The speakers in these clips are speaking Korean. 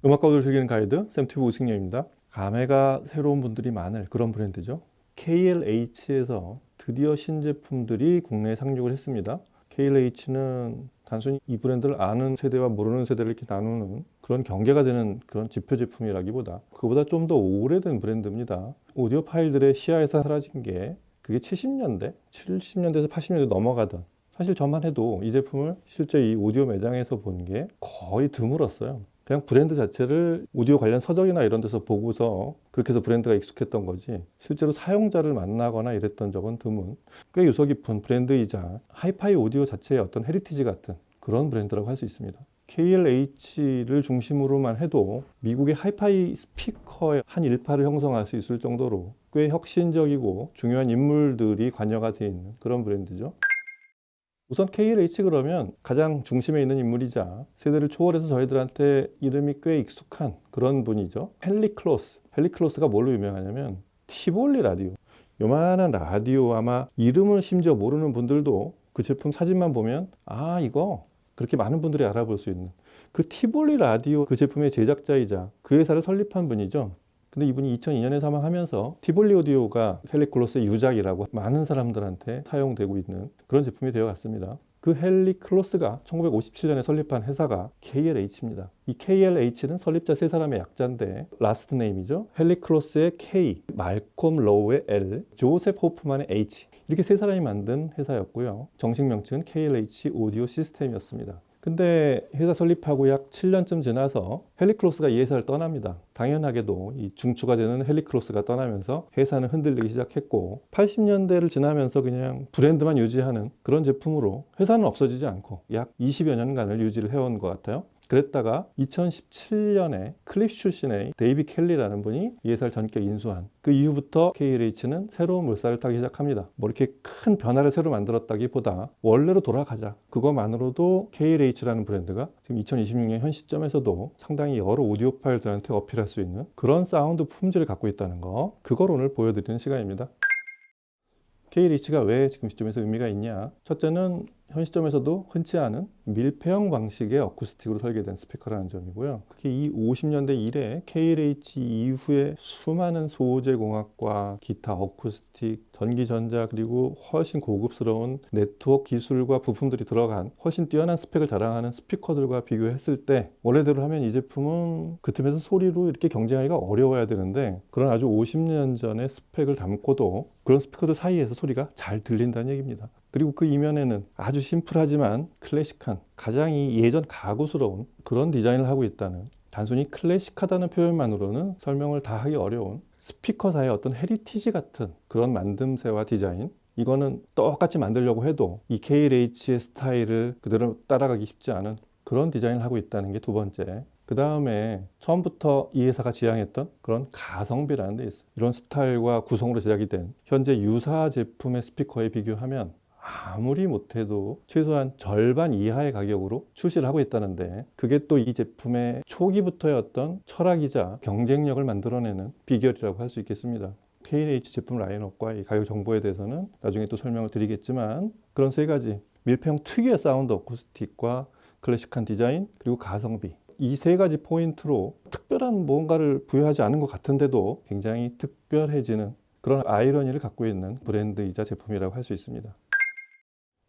음악가들 즐기는 가이드 샘튜브 우승녀입니다. 감회가 새로운 분들이 많을 그런 브랜드죠. KLH에서 드디어 신제품들이 국내에 상륙을 했습니다. KLH는 단순히 이 브랜드를 아는 세대와 모르는 세대를 이렇게 나누는 그런 경계가 되는 그런 지표 제품이라기보다 그보다 좀 더 오래된 브랜드입니다. 오디오 파일들의 시야에서 사라진 게 그게 70년대, 70년대에서 80년대 넘어가던, 사실 저만 해도 이 제품을 실제 이 오디오 매장에서 본 게 거의 드물었어요. 그냥 브랜드 자체를 오디오 관련 서적이나 이런 데서 보고서 그렇게 해서 브랜드가 익숙했던 거지, 실제로 사용자를 만나거나 이랬던 적은 드문, 꽤 유서 깊은 브랜드이자 하이파이 오디오 자체의 어떤 헤리티지 같은 그런 브랜드라고 할 수 있습니다. KLH를 중심으로만 해도 미국의 하이파이 스피커의 한 일파를 형성할 수 있을 정도로 꽤 혁신적이고 중요한 인물들이 관여가 되어 있는 그런 브랜드죠. 우선 KLH 그러면 가장 중심에 있는 인물이자 세대를 초월해서 저희들한테 이름이 꽤 익숙한 그런 분이죠. 헨리 클로스. 헨리 클로스가 뭘로 유명하냐면 티볼리 라디오. 요만한 라디오, 아마 이름을 심지어 모르는 분들도 그 제품 사진만 보면 아 이거, 그렇게 많은 분들이 알아볼 수 있는 그 티볼리 라디오, 그 제품의 제작자이자 그 회사를 설립한 분이죠. 근데 이분이 2002년에 사망하면서 티볼리 오디오가 헨리 클로스의 유작이라고 많은 사람들한테 사용되고 있는 그런 제품이 되어갔습니다. 그 헨리 클로스가 1957년에 설립한 회사가 KLH입니다. 이 KLH는 설립자 세 사람의 약자인데 라스트 네임이죠. 헨리 클로스의 K, 말콤 로우의 L, 조셉 호프만의 H, 이렇게 세 사람이 만든 회사였고요. 정식 명칭은 KLH 오디오 시스템이었습니다. 근데 회사 설립하고 약 7년쯤 지나서 헨리 클로스가 이 회사를 떠납니다. 당연하게도 이 중추가 되는 헨리 클로스가 떠나면서 회사는 흔들리기 시작했고, 80년대를 지나면서 그냥 브랜드만 유지하는 그런 제품으로 회사는 없어지지 않고 약 20여 년간을 유지를 해온 것 같아요. 그랬다가 2017년에 클립 출신의 데이비 켈리라는 분이 이 회사를 전격 인수한 그 이후부터 KLH는 새로운 물살을 타기 시작합니다. 뭐 이렇게 큰 변화를 새로 만들었다기보다 원래로 돌아가자, 그것만으로도 KLH라는 브랜드가 지금 2026년 현 시점에서도 상당히 여러 오디오 파일들한테 어필할 수 있는 그런 사운드 품질을 갖고 있다는 거, 그걸 오늘 보여드리는 시간입니다. KLH가 왜 지금 시점에서 의미가 있냐? 첫째는 현 시점에서도 흔치 않은 밀폐형 방식의 어쿠스틱으로 설계된 스피커라는 점이고요. 특히 이 50년대 이래 KLH 이후에 수많은 소재 공학과 기타 어쿠스틱, 전기전자, 그리고 훨씬 고급스러운 네트워크 기술과 부품들이 들어간 훨씬 뛰어난 스펙을 자랑하는 스피커들과 비교했을 때 원래대로 하면 이 제품은 그 틈에서 소리로 이렇게 경쟁하기가 어려워야 되는데, 그런 아주 50년 전의 스펙을 담고도 그런 스피커들 사이에서 소리가 잘 들린다는 얘기입니다. 그리고 그 이면에는 아주 심플하지만 클래식한, 가장 이 예전 가구스러운 그런 디자인을 하고 있다는, 단순히 클래식하다는 표현만으로는 설명을 다 하기 어려운 스피커사의 어떤 헤리티지 같은 그런 만듦새와 디자인, 이거는 똑같이 만들려고 해도 이 KLH의 스타일을 그대로 따라가기 쉽지 않은 그런 디자인을 하고 있다는 게 두 번째. 그 다음에 처음부터 이 회사가 지향했던 그런 가성비라는 데 있어요. 이런 스타일과 구성으로 제작이 된 현재 유사 제품의 스피커에 비교하면 아무리 못해도 최소한 절반 이하의 가격으로 출시를 하고 있다는데, 그게 또 이 제품의 초기부터의 어떤 철학이자 경쟁력을 만들어내는 비결이라고 할 수 있겠습니다. KLH 제품 라인업과 이 가격 정보에 대해서는 나중에 또 설명을 드리겠지만, 그런 세 가지, 밀폐형 특유의 사운드 어쿠스틱과 클래식한 디자인, 그리고 가성비, 이 세 가지 포인트로 특별한 뭔가를 부여하지 않은 것 같은데도 굉장히 특별해지는 그런 아이러니를 갖고 있는 브랜드이자 제품이라고 할 수 있습니다.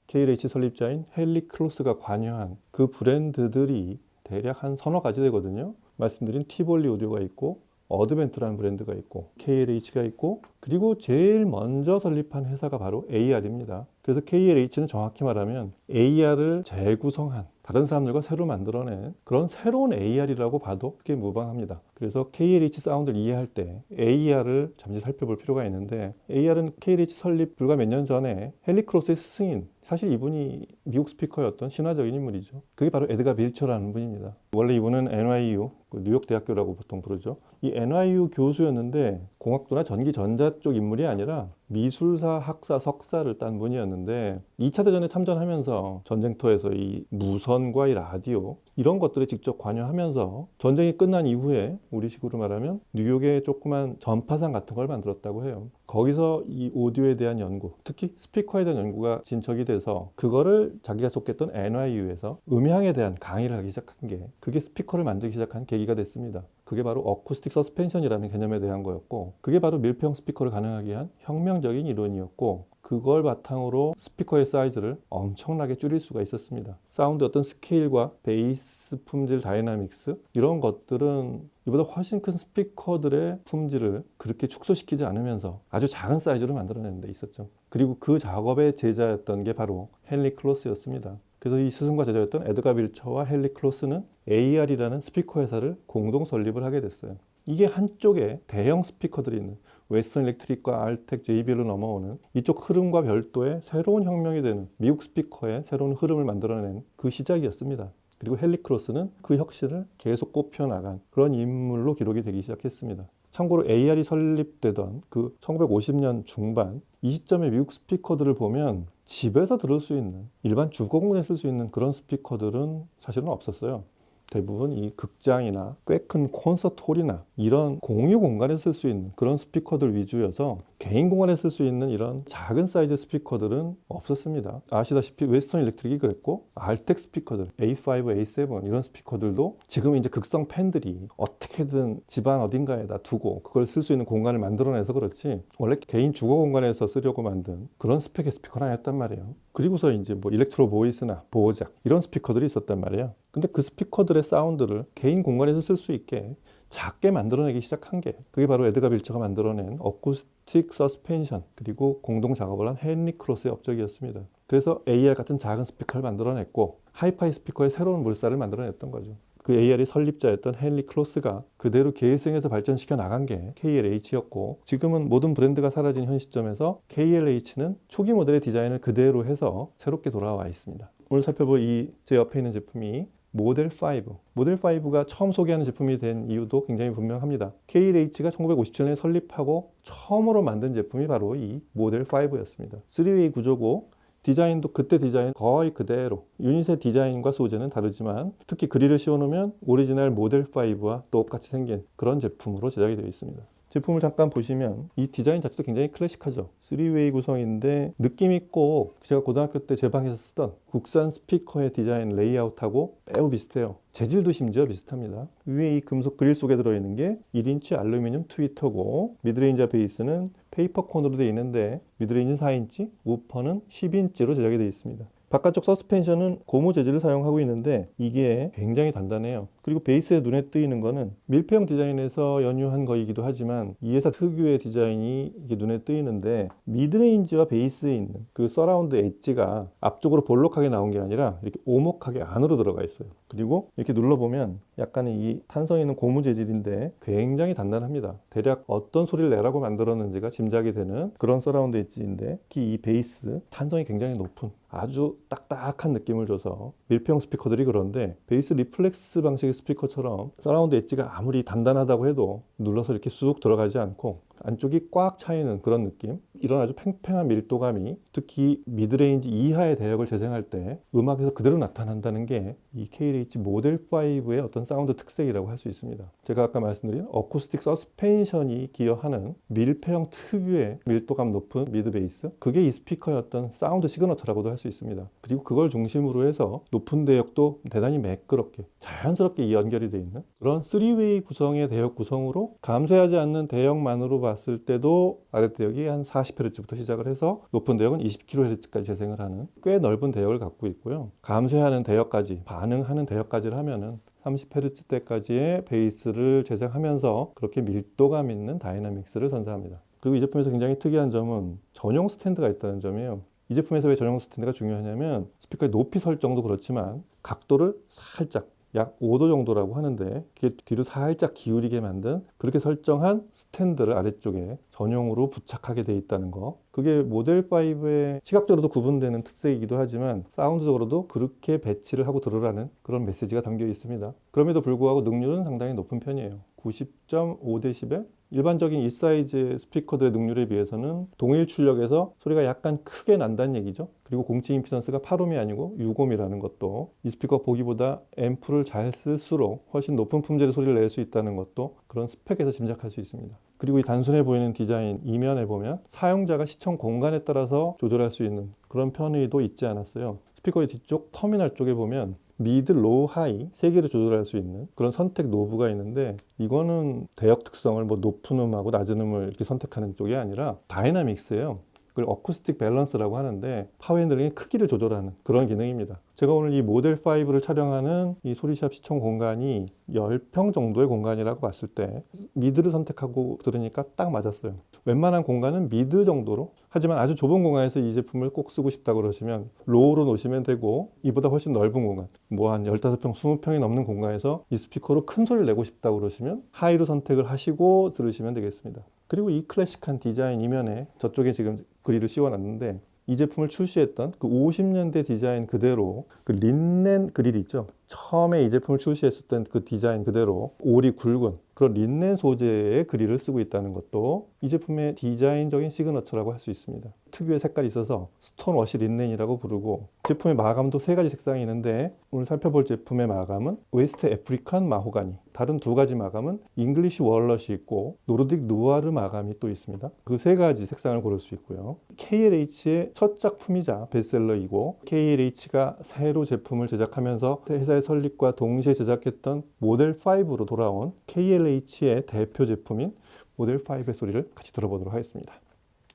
KLH 설립자인 헨리 클로스가 관여한 그 브랜드들이 대략 한 서너 가지 되거든요. 말씀드린 티볼리 오디오가 있고, 어드벤트라는 브랜드가 있고, KLH가 있고, 그리고 제일 먼저 설립한 회사가 바로 AR입니다. 그래서 KLH는 정확히 말하면 AR을 재구성한, 다른 사람들과 새로 만들어낸 그런 새로운 AR이라고 봐도 크게 무방합니다. 그래서 KLH 사운드를 이해할 때 AR을 잠시 살펴볼 필요가 있는데, AR은 KLH 설립 불과 몇 년 전에 헨리 클로스의 스승인, 사실 이분이 미국 스피커였던 신화적인 인물이죠. 그게 바로 에드가 밀처라는 분입니다. 원래 이분은 NYU, 뉴욕 대학교라고 보통 부르죠. 이 NYU 교수였는데 공학도나 전기 전자 쪽 인물이 아니라 미술사 학사 석사를 딴 분이었는데, 2차 대전에 참전하면서 전쟁터에서 이 무선과 이 라디오, 이런 것들에 직접 관여하면서 전쟁이 끝난 이후에 우리식으로 말하면 뉴욕에 조그만 전파상 같은 걸 만들었다고 해요. 거기서 이 오디오에 대한 연구, 특히 스피커에 대한 연구가 진척이 돼서 그거를 자기가 속했던 NYU에서 음향에 대한 강의를 하기 시작한 게, 그게 스피커를 만들기 시작한 계기가 됐습니다. 그게 바로 어쿠스틱 서스펜션이라는 개념에 대한 거였고, 그게 바로 밀폐형 스피커를 가능하게 한 혁명적인 이론이었고, 그걸 바탕으로 스피커의 사이즈를 엄청나게 줄일 수가 있었습니다. 사운드 어떤 스케일과 베이스 품질 다이나믹스, 이런 것들은 이보다 훨씬 큰 스피커들의 품질을 그렇게 축소시키지 않으면서 아주 작은 사이즈로 만들어내는 데 있었죠. 그리고 그 작업의 제자였던 게 바로 헨리 클로스였습니다. 그래서 이 스승과 제자였던 에드가 빌처와 헨리 클로스는 AR이라는 스피커 회사를 공동 설립을 하게 됐어요. 이게 한쪽에 대형 스피커들이 있는 웨스턴 일렉트릭과 알텍, JBL로 넘어오는 이쪽 흐름과 별도의 새로운 혁명이 되는 미국 스피커의 새로운 흐름을 만들어낸 그 시작이었습니다. 그리고 헨리 클로스는 그 혁신을 계속 꼽혀나간 그런 인물로 기록이 되기 시작했습니다. 참고로 AR이 설립되던 그 1950년 중반, 이 시점에 미국 스피커들을 보면 집에서 들을 수 있는, 일반 주거공간에 쓸 수 있는 그런 스피커들은 사실은 없었어요. 대부분 이 극장이나 꽤 큰 콘서트 홀이나 이런 공유 공간에 쓸 수 있는 그런 스피커들 위주여서 개인 공간에 쓸 수 있는 이런 작은 사이즈 스피커들은 없었습니다. 아시다시피 웨스턴 일렉트릭이 그랬고, 알텍 스피커들 A5, A7 이런 스피커들도 지금 이제 극성 팬들이 어떻게든 집안 어딘가에다 두고 그걸 쓸 수 있는 공간을 만들어내서 그렇지, 원래 개인 주거 공간에서 쓰려고 만든 그런 스펙의 스피커는 아니었단 말이에요. 그리고서 이제 뭐 일렉트로 보이스나 보호작 이런 스피커들이 있었단 말이에요. 근데 그 스피커들의 사운드를 개인 공간에서 쓸 수 있게 작게 만들어내기 시작한 게, 그게 바로 에드가 빌처가 만들어낸 어쿠스틱 서스펜션, 그리고 공동 작업을 한 헨리 클로스의 업적이었습니다. 그래서 AR 같은 작은 스피커를 만들어냈고, 하이파이 스피커의 새로운 물살을 만들어냈던 거죠. 그 AR의 설립자였던 헨리 클로스가 그대로 계승해서 발전시켜 나간 게 KLH였고, 지금은 모든 브랜드가 사라진 현 시점에서 KLH는 초기 모델의 디자인을 그대로 해서 새롭게 돌아와 있습니다. 오늘 살펴볼 제 옆에 있는 제품이 모델 5. 모델 5가 처음 소개하는 제품이 된 이유도 굉장히 분명합니다. KLH가 1957년에 설립하고 처음으로 만든 제품이 바로 이 모델 5였습니다. 3웨이 구조고, 디자인도 그때 디자인 거의 그대로, 유닛의 디자인과 소재는 다르지만 특히 그릴을 씌워놓으면 오리지널 모델 5와 똑같이 생긴 그런 제품으로 제작이 되어 있습니다. 제품을 잠깐 보시면 이 디자인 자체도 굉장히 클래식하죠. 3웨이 구성인데 느낌이 꼭 제가 고등학교 때 제 방에서 쓰던 국산 스피커의 디자인 레이아웃하고 매우 비슷해요. 재질도 심지어 비슷합니다. 위에 이 금속 그릴 속에 들어있는 게 1인치 알루미늄 트위터고, 미드레인지와 베이스는 페이퍼콘으로 되어 있는데 미드레인지는 4인치, 우퍼는 10인치로 제작이 되어 있습니다. 바깥쪽 서스펜션은 고무 재질을 사용하고 있는데 이게 굉장히 단단해요. 그리고 베이스에 눈에 띄는 거는 밀폐형 디자인에서 연유한 거이기도 하지만 이 회사 특유의 디자인이 이게 눈에 띄는데, 미드레인지와 베이스에 있는 그 서라운드 엣지가 앞쪽으로 볼록하게 나온 게 아니라 이렇게 오목하게 안으로 들어가 있어요. 그리고 이렇게 눌러보면 약간의 이 탄성 있는 고무 재질인데 굉장히 단단합니다. 대략 어떤 소리를 내라고 만들었는지가 짐작이 되는 그런 서라운드 엣지인데, 특히 이 베이스 탄성이 굉장히 높은 아주 딱딱한 느낌을 줘서 밀폐형 스피커들이 그런데, 베이스 리플렉스 방식의 스피커처럼 서라운드 엣지가 아무리 단단하다고 해도 눌러서 이렇게 쑥 들어가지 않고 안쪽이 꽉 차이는 그런 느낌, 이런 아주 팽팽한 밀도감이 특히 미드레인지 이하의 대역을 재생할 때 음악에서 그대로 나타난다는 게 이 KLH 모델 5의 어떤 사운드 특색이라고 할 수 있습니다. 제가 아까 말씀드린 어쿠스틱 서스펜션이 기여하는 밀폐형 특유의 밀도감 높은 미드 베이스, 그게 이 스피커의 어떤 사운드 시그너처라고도 할 수 있습니다. 그리고 그걸 중심으로 해서 높은 대역도 대단히 매끄럽게 자연스럽게 연결이 되어 있는 그런 3웨이 구성의 대역 구성으로, 감소하지 않는 대역만으로 봤을 때도 아랫대역이 한 40Hz부터 시작을 해서 높은 대역은 20kHz까지 재생을 하는 꽤 넓은 대역을 갖고 있고요. 감소하는 대역까지, 반응하는 대역까지를 하면은 30Hz대까지의 베이스를 재생하면서 그렇게 밀도감 있는 다이나믹스를 선사합니다. 그리고 이 제품에서 굉장히 특이한 점은 전용 스탠드가 있다는 점이에요. 이 제품에서 왜 전용 스탠드가 중요하냐면, 스피커의 높이 설정도 그렇지만 각도를 살짝, 약 5도 정도라고 하는데 그게 뒤로 살짝 기울이게 만든, 그렇게 설정한 스탠드를 아래쪽에 전용으로 부착하게 돼 있다는 거, 그게 모델 5의 시각적으로도 구분되는 특색이기도 하지만 사운드적으로도 그렇게 배치를 하고 들으라는 그런 메시지가 담겨 있습니다. 그럼에도 불구하고 능률은 상당히 높은 편이에요. 90.5dB, 일반적인 이 사이즈의 스피커들의 능률에 비해서는 동일 출력에서 소리가 약간 크게 난다는 얘기죠. 그리고 공치 임피던스가 8옴이 아니고 6옴이라는 것도 이 스피커 보기보다 앰프를 잘 쓸수록 훨씬 높은 품질의 소리를 낼 수 있다는 것도 그런 스펙에서 짐작할 수 있습니다. 그리고 이 단순해 보이는 디자인 이면에 보면 사용자가 시청 공간에 따라서 조절할 수 있는 그런 편의도 있지 않았어요. 스피커의 뒤쪽 터미널 쪽에 보면 미드, 로우, 하이 세 개를 조절할 수 있는 그런 선택 노브가 있는데, 이거는 대역 특성을 뭐 높은 음하고 낮은 음을 이렇게 선택하는 쪽이 아니라 다이나믹스예요. 그걸 어쿠스틱 밸런스라고 하는데 파워 핸들링의 크기를 조절하는 그런 기능입니다. 제가 오늘 이 모델 5를 촬영하는 이 소리샵 시청 공간이 10평 정도의 공간이라고 봤을 때 미드를 선택하고 들으니까 딱 맞았어요. 웬만한 공간은 미드 정도로, 하지만 아주 좁은 공간에서 이 제품을 꼭 쓰고 싶다 그러시면 로우로 놓으시면 되고, 이보다 훨씬 넓은 공간, 뭐 한 15평, 20평이 넘는 공간에서 이 스피커로 큰 소리를 내고 싶다 그러시면 하이로 선택을 하시고 들으시면 되겠습니다. 그리고 이 클래식한 디자인 이면에 저쪽에 지금 그릴을 씌워놨는데, 이 제품을 출시했던 그 50년대 디자인 그대로 그 린넨 그릴이 있죠. 처음에 이 제품을 출시했었던 그 디자인 그대로 올이 굵은 그런 린넨 소재의 그릴을 쓰고 있다는 것도 이 제품의 디자인적인 시그너처라고 할 수 있습니다. 특유의 색깔이 있어서 스톤 워시 린넨이라고 부르고, 제품의 마감도 세 가지 색상이 있는데 오늘 살펴볼 제품의 마감은 웨스트 애프리칸 마호가니, 다른 두 가지 마감은 잉글리시 월넛이 있고 노르딕 누아르 마감이 또 있습니다. 그 세 가지 색상을 고를 수 있고요. KLH의 첫 작품이자 베스트셀러이고, KLH가 새로 제품을 제작하면서 회사의 설립과 동시에 제작했던 모델 5로 돌아온 KLH의 대표 제품인 모델 5의 소리를 같이 들어보도록 하겠습니다.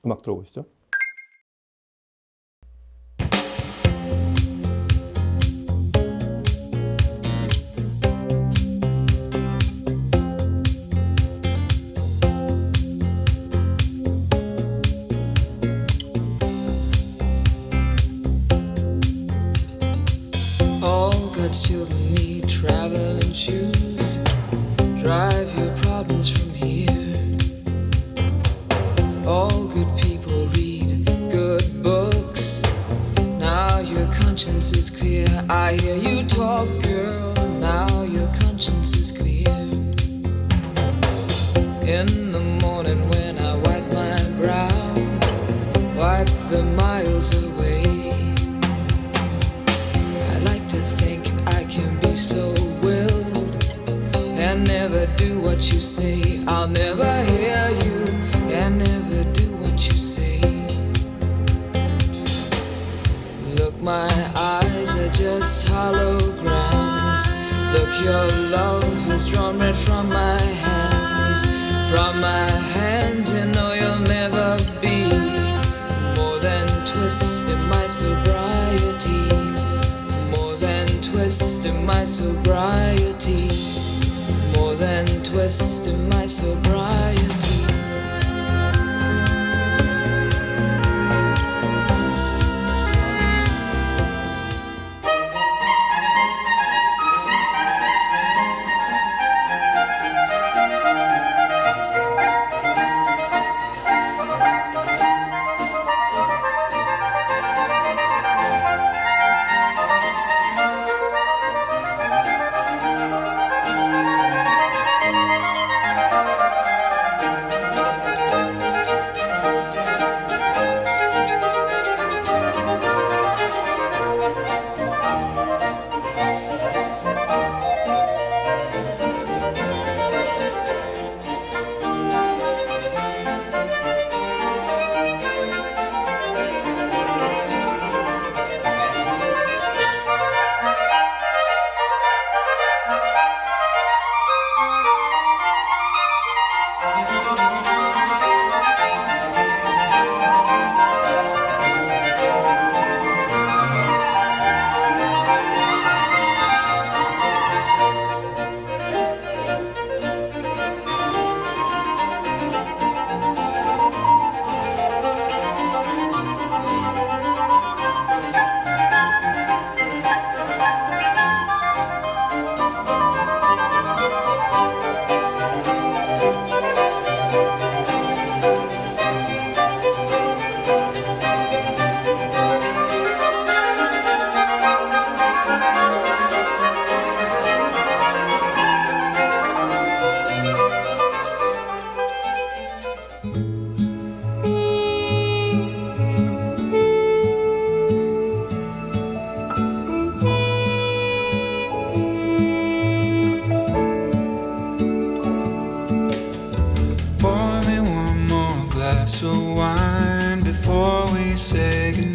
음악 들어보시죠. Children need traveling shoes. Drive your problems from here. All good people read good books. Now your conscience is clear. I hear you talk, girl. Now your conscience is clear. In the morning when I wipe my brow, wipe the miles away. I like to think I can be so willed and never do what you say. I'll never hear you and never do what you say. Look, my eyes are just holograms. Look, your love has drawn red from my hands. From my hands, you know you'll never be more than twist in my sobriety. Twist in my sobriety, more than twist in my sobriety.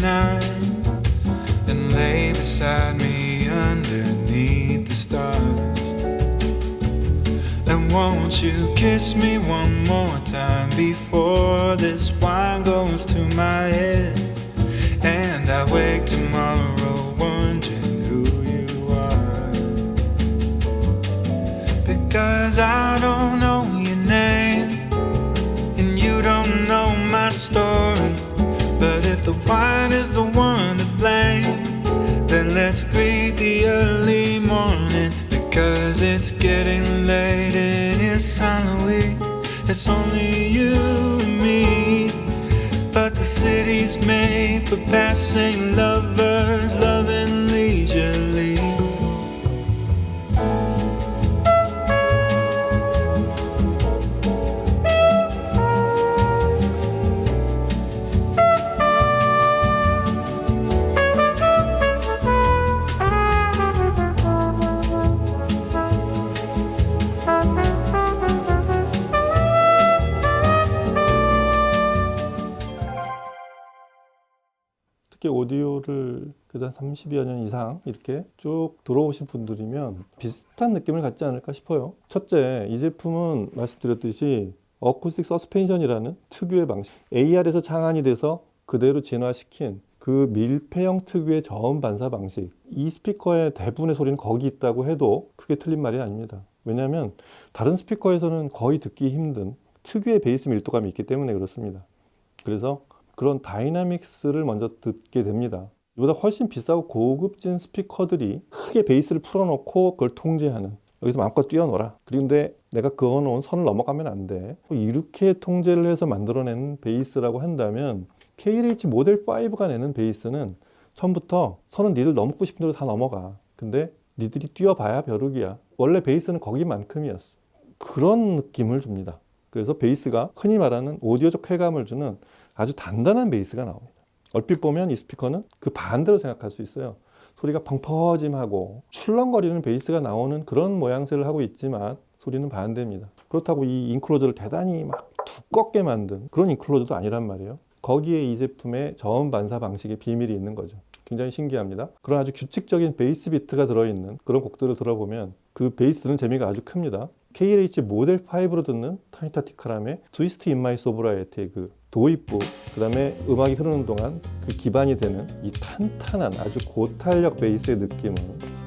night and lay beside me underneath the stars. And won't you kiss me one more time before this wine goes to my head and I wake tomorrow wondering who you are. Because I don't know your name and you don't know my story, but if the wine is the one to blame, then let's greet the early morning. Because it's getting late and it's Halloween. It's only you and me, but the city's made for passing lovers, loving leisurely. 특히 오디오를 그다 30여 년 이상 이렇게 쭉 들어오신 분들이면 비슷한 느낌을 갖지 않을까 싶어요. 첫째, 이 제품은 말씀드렸듯이 어쿠스틱 서스펜션이라는 특유의 방식, AR에서 창안이 돼서 그대로 진화시킨 그 밀폐형 특유의 저음 반사 방식, 이 스피커의 대부분의 소리는 거기 있다고 해도 크게 틀린 말이 아닙니다. 왜냐하면 다른 스피커에서는 거의 듣기 힘든 특유의 베이스 밀도감이 있기 때문에 그렇습니다. 그래서 그런 다이나믹스를 먼저 듣게 됩니다. 이보다 훨씬 비싸고 고급진 스피커들이 크게 베이스를 풀어놓고 그걸 통제하는, 여기서 마음껏 뛰어놀아. 그런데 내가 그어놓은 선을 넘어가면 안 돼. 이렇게 통제를 해서 만들어낸 베이스라고 한다면 KLH 모델 5가 내는 베이스는 처음부터 선은 니들 넘고 싶은 대로 다 넘어가. 근데 니들이 뛰어봐야 벼룩이야. 원래 베이스는 거기만큼이었어. 그런 느낌을 줍니다. 그래서 베이스가 흔히 말하는 오디오적 쾌감을 주는 아주 단단한 베이스가 나옵니다. 얼핏 보면 이 스피커는 그 반대로 생각할 수 있어요. 소리가 펑퍼짐하고 출렁거리는 베이스가 나오는 그런 모양새를 하고 있지만 소리는 반대입니다. 그렇다고 이 인클로저를 대단히 막 두껍게 만든 그런 인클로저도 아니란 말이에요. 거기에 이 제품의 저음 반사 방식의 비밀이 있는 거죠. 굉장히 신기합니다. 그런 아주 규칙적인 베이스 비트가 들어있는 그런 곡들을 들어보면 그 베이스 듣는 재미가 아주 큽니다. KLH 모델 5로 듣는 타니타티카람의 트위스트 인 마이 소브라이어티의 그 도입부, 그 다음에 음악이 흐르는 동안 그 기반이 되는 이 탄탄한 아주 고탄력 베이스의 느낌은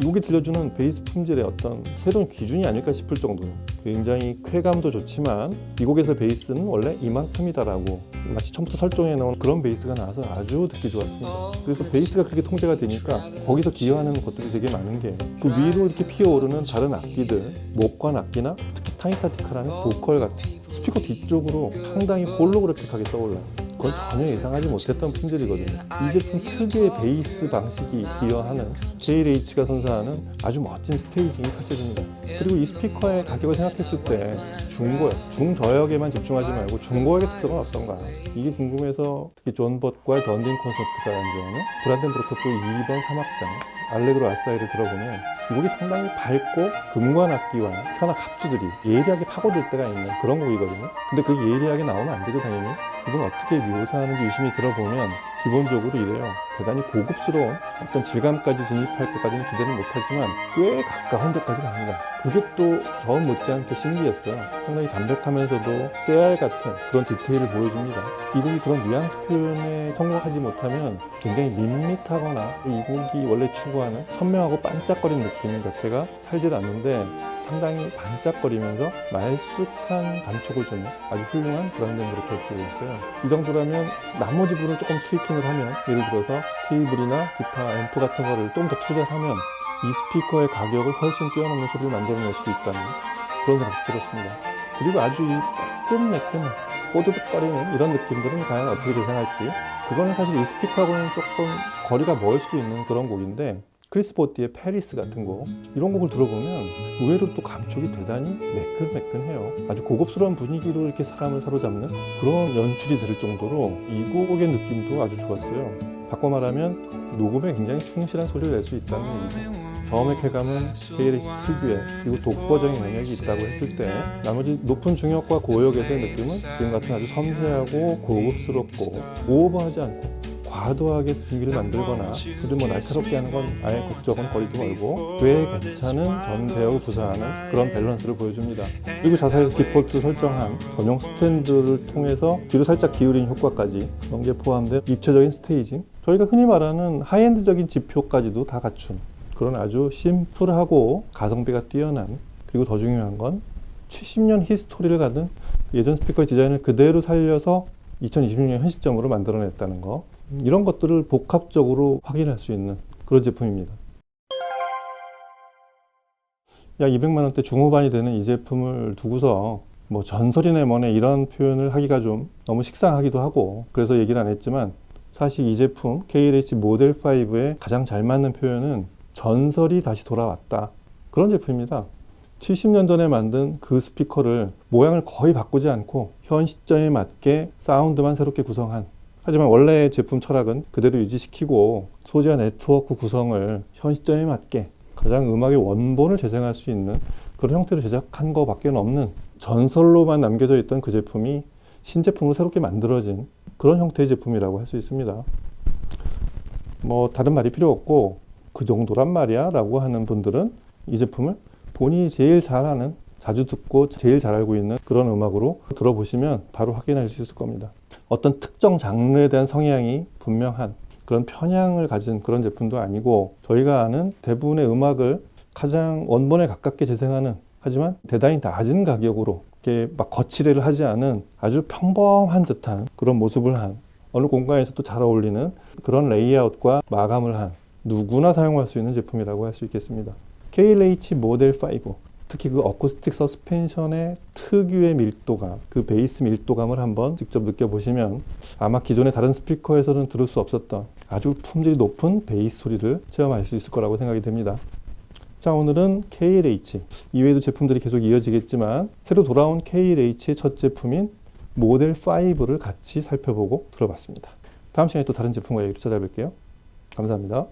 이 곡이 들려주는 베이스 품질의 어떤 새로운 기준이 아닐까 싶을 정도로 굉장히 쾌감도 좋지만 이 곡에서 베이스는 원래 이만큼이다라고 마치 처음부터 설정해 놓은 그런 베이스가 나와서 아주 듣기 좋았습니다. 그래서 베이스가 그렇게 통제가 되니까 거기서 기여하는 것들이 되게 많은 게 그 위로 이렇게 피어오르는 다른 악기들, 목관 악기나 특히 타니타티카라는 보컬 같은 스피커 뒤쪽으로 상당히 홀로그래픽하게 떠올라요. 그건 전혀 예상하지 못했던 품질이거든요. 이 제품 특유의 베이스 방식이 기여하는 KLH가 선사하는 아주 멋진 스테이징이 펼쳐집니다. 그리고 이 스피커의 가격을 생각했을 때 중고역, 중저역에만 집중하지 말고 중고역의 특성은 어떤가? 이게 궁금해서 특히 존 벗과의 던딩 콘서트가 연주하는 브란덴브루크 2번 3악장 알레그로 아싸이를 들어보면 이 곡이 상당히 밝고 금관 악기와 현악 합주들이 예리하게 파고들 때가 있는 그런 곡이거든요. 근데 그 예리하게 나오면 안 되죠, 당연히. 그건 어떻게 묘사하는지 유심히 들어보면 기본적으로 이래요. 대단히 고급스러운 어떤 질감까지 진입할 것까지는 기대는 못하지만 꽤 가까운 데까지 갑니다. 그게 또 저음 못지않게 신기했어요. 상당히 담백하면서도 깨알 같은 그런 디테일을 보여줍니다. 이 곡이 그런 뉘앙스 표현에 성공하지 못하면 굉장히 밋밋하거나 이 곡이 원래 추구하는 선명하고 반짝거리는 느낌 자체가 살질 않는데 상당히 반짝거리면서 말쑥한 단촉을 주는 아주 훌륭한 브란덴브루크를 쓰고 있어요. 이 정도라면 나머지 부분을 조금 트위킹을 하면, 예를 들어서 케이블이나 기타, 앰프 같은 거를 좀 더 투자를 하면 이 스피커의 가격을 훨씬 뛰어넘는 소리를 만들어낼 수 있다는 그런 생각이 들었습니다. 그리고 아주 이 매끈매끈 뽀드득거리는 이런 느낌들은 과연 어떻게 재생할지, 그거는 사실 이 스피커하고는 조금 거리가 멀 수도 있는 그런 곡인데, 크리스 보티의 페리스 같은 곡, 이런 곡을 들어보면 의외로 또 감촉이 대단히 매끈매끈해요. 아주 고급스러운 분위기로 이렇게 사람을 사로잡는 그런 연출이 될 정도로 이 곡의 느낌도 아주 좋았어요. 바꿔 말하면 녹음에 굉장히 충실한 소리를 낼 수 있다는 얘기죠. 저음의 쾌감은 KLH 특유의 그리고 독보적인 영역이 있다고 했을 때, 나머지 높은 중역과 고역에서의 느낌은 지금 같은 아주 섬세하고 고급스럽고 오버하지 않고 과도하게 분위기를 만들거나 소리 날카롭게 하는 건 아예 걱정은 거리도 멀고 꽤 괜찮은 전 대역을 구사하는 그런 밸런스를 보여줍니다. 그리고 자사에서 디폴트 설정한 전용 스탠드를 통해서 뒤로 살짝 기울인 효과까지 그런 게 포함된 입체적인 스테이징, 저희가 흔히 말하는 하이엔드적인 지표까지도 다 갖춘 그런 아주 심플하고 가성비가 뛰어난, 그리고 더 중요한 건 70년 히스토리를 가진 예전 스피커의 디자인을 그대로 살려서 2026년 현 시점으로 만들어냈다는 거, 이런 것들을 복합적으로 확인할 수 있는 그런 제품입니다. 약 200만 원대 중후반이 되는 이 제품을 두고서 뭐 전설이네 뭐네 이런 표현을 하기가 좀 너무 식상하기도 하고, 그래서 얘기를 안 했지만 사실 이 제품 KLH 모델 5에 가장 잘 맞는 표현은 전설이 다시 돌아왔다, 그런 제품입니다. 70년 전에 만든 그 스피커를 모양을 거의 바꾸지 않고 현 시점에 맞게 사운드만 새롭게 구성한, 하지만 원래의 제품 철학은 그대로 유지시키고 소재와 네트워크 구성을 현 시점에 맞게 가장 음악의 원본을 재생할 수 있는 그런 형태로 제작한 것밖에 없는, 전설로만 남겨져 있던 그 제품이 신제품으로 새롭게 만들어진 그런 형태의 제품이라고 할 수 있습니다. 뭐 다른 말이 필요 없고 그 정도란 말이야 라고 하는 분들은 이 제품을 본인이 제일 잘 아는, 자주 듣고 제일 잘 알고 있는 그런 음악으로 들어보시면 바로 확인할 수 있을 겁니다. 어떤 특정 장르에 대한 성향이 분명한 그런 편향을 가진 그런 제품도 아니고, 저희가 아는 대부분의 음악을 가장 원본에 가깝게 재생하는, 하지만 대단히 낮은 가격으로 이렇게 막 거치대를 하지 않은 아주 평범한 듯한 그런 모습을 한, 어느 공간에서도 잘 어울리는 그런 레이아웃과 마감을 한, 누구나 사용할 수 있는 제품이라고 할 수 있겠습니다. KLH 모델 5, 특히 그 어쿠스틱 서스펜션의 특유의 밀도감, 그 베이스 밀도감을 한번 직접 느껴보시면 아마 기존의 다른 스피커에서는 들을 수 없었던 아주 품질이 높은 베이스 소리를 체험할 수 있을 거라고 생각이 됩니다. 자, 오늘은 KLH 이외에도 제품들이 계속 이어지겠지만 새로 돌아온 KLH의 첫 제품인 모델 5를 같이 살펴보고 들어봤습니다. 다음 시간에 또 다른 제품과 얘기를 찾아뵐게요. 감사합니다.